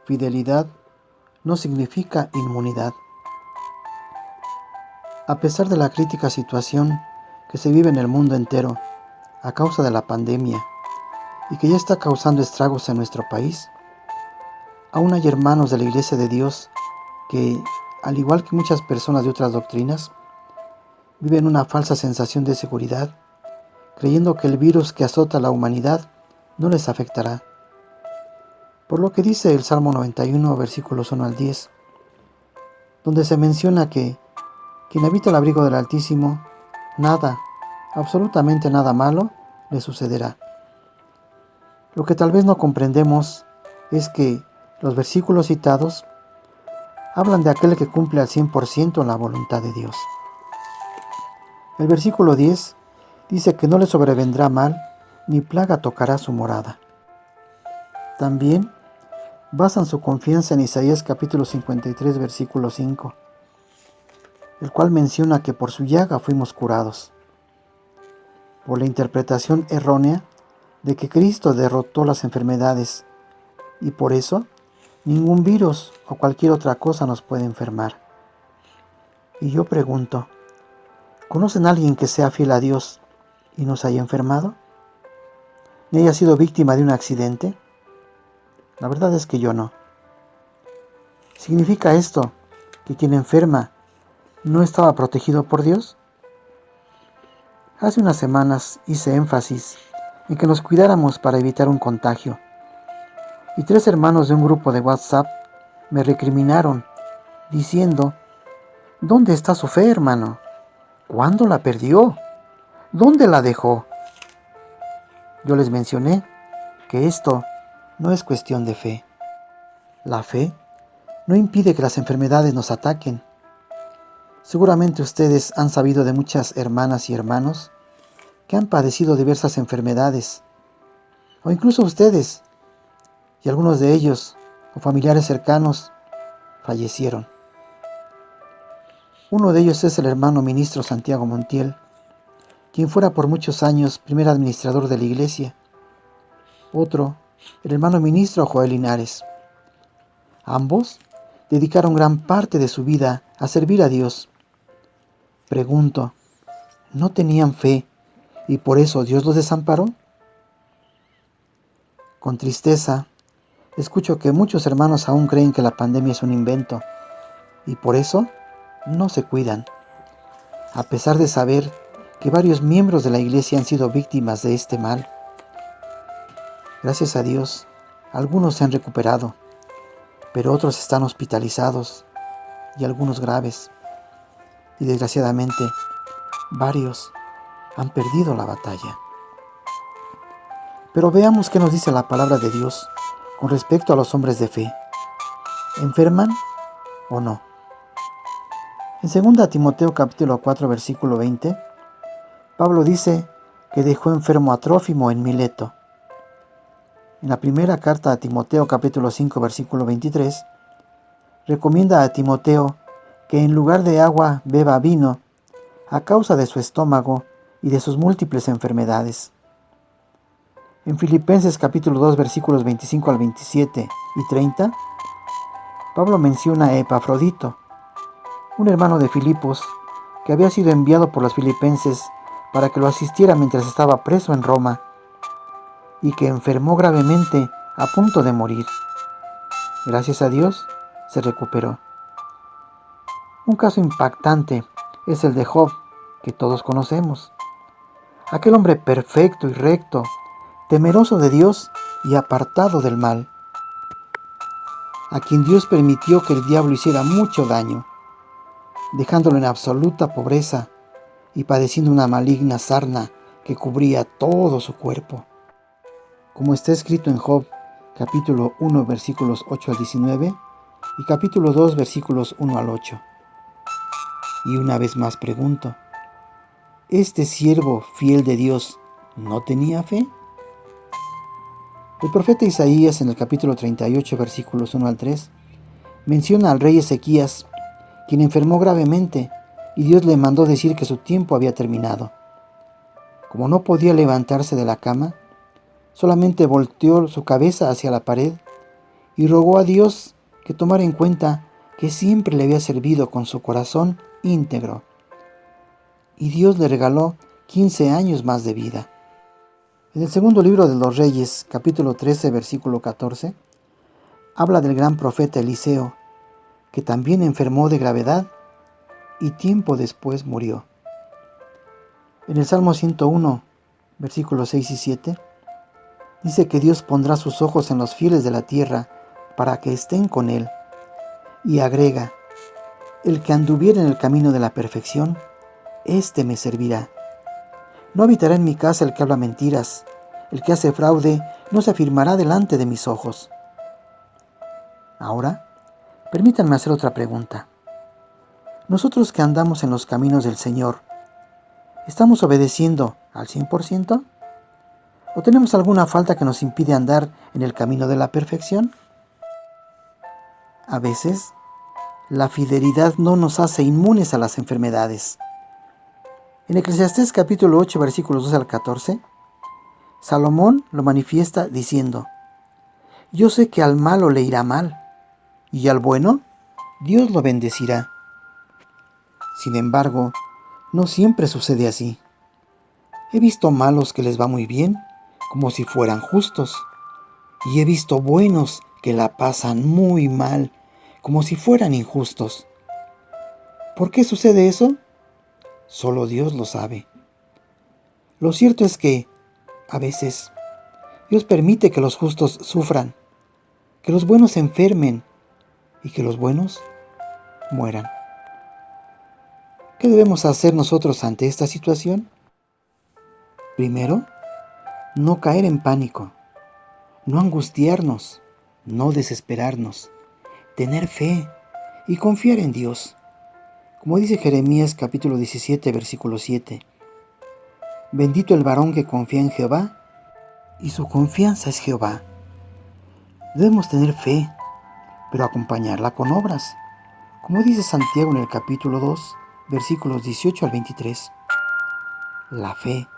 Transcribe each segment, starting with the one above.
fidelidad no significa inmunidad. A pesar de la crítica situación que se vive en el mundo entero a causa de la pandemia y que ya está causando estragos en nuestro país, aún hay hermanos de la Iglesia de Dios que, al igual que muchas personas de otras doctrinas, viven una falsa sensación de seguridad, creyendo que el virus que azota a la humanidad no les afectará. Por lo que dice el Salmo 91, versículos 1 al 10, donde se menciona que quien habita el abrigo del Altísimo, nada, absolutamente nada malo, le sucederá. Lo que tal vez no comprendemos es que los versículos citados hablan de aquel que cumple al 100% la voluntad de Dios. El versículo 10 dice que no le sobrevendrá mal, ni plaga tocará su morada. También basan su confianza en Isaías capítulo 53, versículo 5, el cual menciona que por su llaga fuimos curados, por la interpretación errónea de que Cristo derrotó las enfermedades y por eso ningún virus o cualquier otra cosa nos puede enfermar. Y yo pregunto, ¿conocen a alguien que sea fiel a Dios y no se haya enfermado? ¿Ni haya sido víctima de un accidente? La verdad es que yo no. ¿Significa esto que quien enferma no estaba protegido por Dios? Hace unas semanas hice énfasis en que nos cuidáramos para evitar un contagio. Y 3 hermanos de un grupo de WhatsApp me recriminaron, diciendo, ¿dónde está su fe, hermano? ¿Cuándo la perdió? ¿Dónde la dejó? Yo les mencioné que esto no es cuestión de fe. La fe no impide que las enfermedades nos ataquen. Seguramente ustedes han sabido de muchas hermanas y hermanos que han padecido diversas enfermedades, o incluso ustedes, y algunos de ellos, o familiares cercanos, fallecieron. Uno de ellos es el hermano ministro Santiago Montiel, quien fuera por muchos años primer administrador de la iglesia. Otro, el hermano ministro Joel Linares. Ambos dedicaron gran parte de su vida a servir a Dios. Pregunto, ¿no tenían fe y por eso Dios los desamparó? Con tristeza, escucho que muchos hermanos aún creen que la pandemia es un invento y por eso no se cuidan, a pesar de saber que varios miembros de la iglesia han sido víctimas de este mal. Gracias a Dios, algunos se han recuperado, pero otros están hospitalizados y algunos graves. Y desgraciadamente, varios han perdido la batalla. Pero veamos qué nos dice la palabra de Dios con respecto a los hombres de fe. ¿Enferman o no? En 2 Timoteo capítulo 4 versículo 20, Pablo dice que dejó enfermo a Trófimo en Mileto. En la primera carta a Timoteo capítulo 5 versículo 23, recomienda a Timoteo que en lugar de agua beba vino a causa de su estómago y de sus múltiples enfermedades. En Filipenses capítulo 2 versículos 25 al 27 y 30, Pablo menciona a Epafrodito, un hermano de Filipos que había sido enviado por los filipenses para que lo asistiera mientras estaba preso en Roma y que enfermó gravemente a punto de morir. Gracias a Dios, se recuperó. Un caso impactante es el de Job, que todos conocemos. Aquel hombre perfecto y recto, temeroso de Dios y apartado del mal, a quien Dios permitió que el diablo hiciera mucho daño, dejándolo en absoluta pobreza y padeciendo una maligna sarna que cubría todo su cuerpo. Como está escrito en Job, capítulo 1, versículos 8 al 19 y capítulo 2, versículos 1 al 8. Y una vez más pregunto, ¿este siervo fiel de Dios no tenía fe? El profeta Isaías en el capítulo 38, versículos 1 al 3, menciona al rey Ezequías, quien enfermó gravemente y Dios le mandó decir que su tiempo había terminado. Como no podía levantarse de la cama, solamente volteó su cabeza hacia la pared y rogó a Dios que tomara en cuenta que siempre le había servido con su corazón íntegro. Y Dios le regaló 15 años más de vida. En el segundo libro de los Reyes, capítulo 13, versículo 14, habla del gran profeta Eliseo, que también enfermó de gravedad y tiempo después murió. En el Salmo 101, versículos 6 y 7, dice que Dios pondrá sus ojos en los fieles de la tierra para que estén con él. Y agrega, el que anduviera en el camino de la perfección, éste me servirá. No habitará en mi casa el que habla mentiras, el que hace fraude no se afirmará delante de mis ojos. Ahora, permítanme hacer otra pregunta. Nosotros que andamos en los caminos del Señor, ¿estamos obedeciendo al 100%? ¿O tenemos alguna falta que nos impide andar en el camino de la perfección? A veces, la fidelidad no nos hace inmunes a las enfermedades. En Eclesiastés capítulo 8, versículos 12 al 14, Salomón lo manifiesta diciendo, yo sé que al malo le irá mal, y al bueno Dios lo bendecirá. Sin embargo, no siempre sucede así. He visto malos que les va muy bien, como si fueran justos, y he visto buenos que la pasan muy mal, como si fueran injustos. ¿Por qué sucede eso? Solo Dios lo sabe. Lo cierto es que, a veces, Dios permite que los justos sufran, que los buenos se enfermen y que los buenos mueran. ¿Qué debemos hacer nosotros ante esta situación? Primero, no caer en pánico, no angustiarnos, no desesperarnos, tener fe y confiar en Dios. Como dice Jeremías capítulo 17, versículo 7, bendito el varón que confía en Jehová y su confianza es Jehová. Debemos tener fe, pero acompañarla con obras. Como dice Santiago en el capítulo 2, versículos 18 al 23, la fe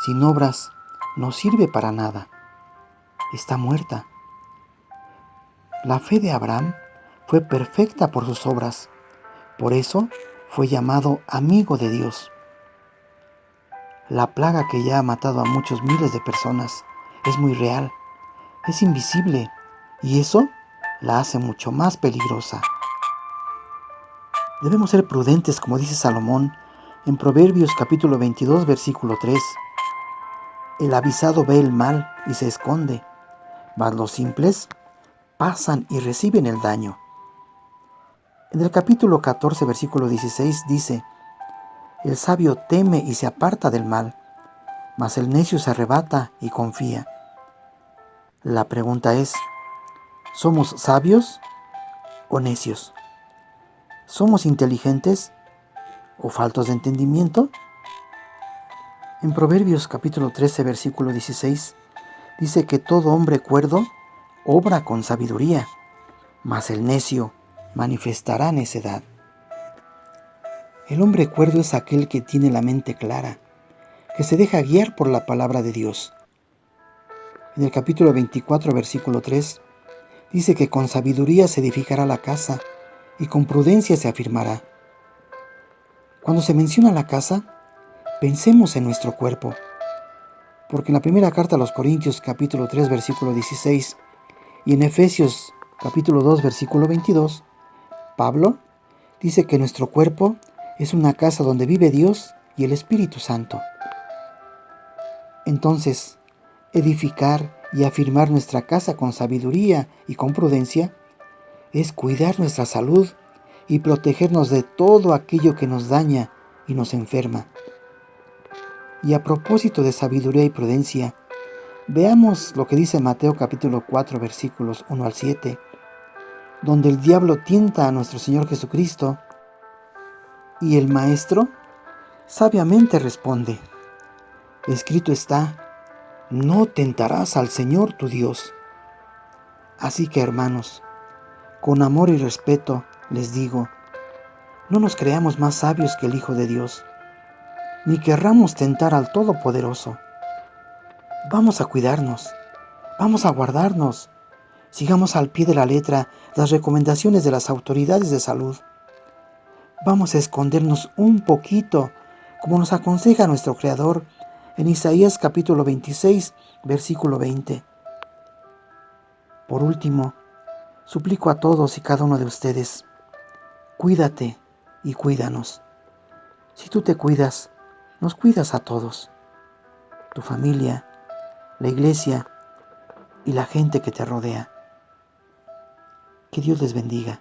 sin obras no sirve para nada, está muerta. La fe de Abraham fue perfecta por sus obras, por eso fue llamado amigo de Dios. La plaga que ya ha matado a muchos miles de personas es muy real, es invisible, y eso la hace mucho más peligrosa. Debemos ser prudentes, como dice Salomón en Proverbios capítulo 22, versículo 3. El avisado ve el mal y se esconde, mas los simples pasan y reciben el daño. En el capítulo 14, versículo 16 dice, el sabio teme y se aparta del mal, mas el necio se arrebata y confía. La pregunta es, ¿somos sabios o necios? ¿Somos inteligentes o faltos de entendimiento? En Proverbios capítulo 13, versículo 16, dice que todo hombre cuerdo obra con sabiduría, mas el necio manifestará necedad. El hombre cuerdo es aquel que tiene la mente clara, que se deja guiar por la palabra de Dios. En el capítulo 24, versículo 3, dice que con sabiduría se edificará la casa y con prudencia se afirmará. Cuando se menciona la casa, pensemos en nuestro cuerpo, porque en la primera carta a los Corintios capítulo 3 versículo 16 y en Efesios capítulo 2 versículo 22, Pablo dice que nuestro cuerpo es una casa donde vive Dios y el Espíritu Santo. Entonces, edificar y afirmar nuestra casa con sabiduría y con prudencia es cuidar nuestra salud y protegernos de todo aquello que nos daña y nos enferma. Y a propósito de sabiduría y prudencia, veamos lo que dice Mateo capítulo 4 versículos 1 al 7, donde el diablo tienta a nuestro Señor Jesucristo y el Maestro sabiamente responde, escrito está, no tentarás al Señor tu Dios. Así que hermanos, con amor y respeto les digo, no nos creamos más sabios que el Hijo de Dios, ni querramos tentar al Todopoderoso. Vamos a cuidarnos, vamos a guardarnos, Sigamos al pie de la letra las recomendaciones de las autoridades de salud. Vamos a escondernos un poquito, como nos aconseja nuestro Creador en Isaías capítulo 26, versículo 20. Por último, suplico a todos y cada uno de ustedes, cuídate y cuídanos. Si tú te cuidas, nos cuidas a todos, tu familia, la iglesia y la gente que te rodea. Que Dios les bendiga.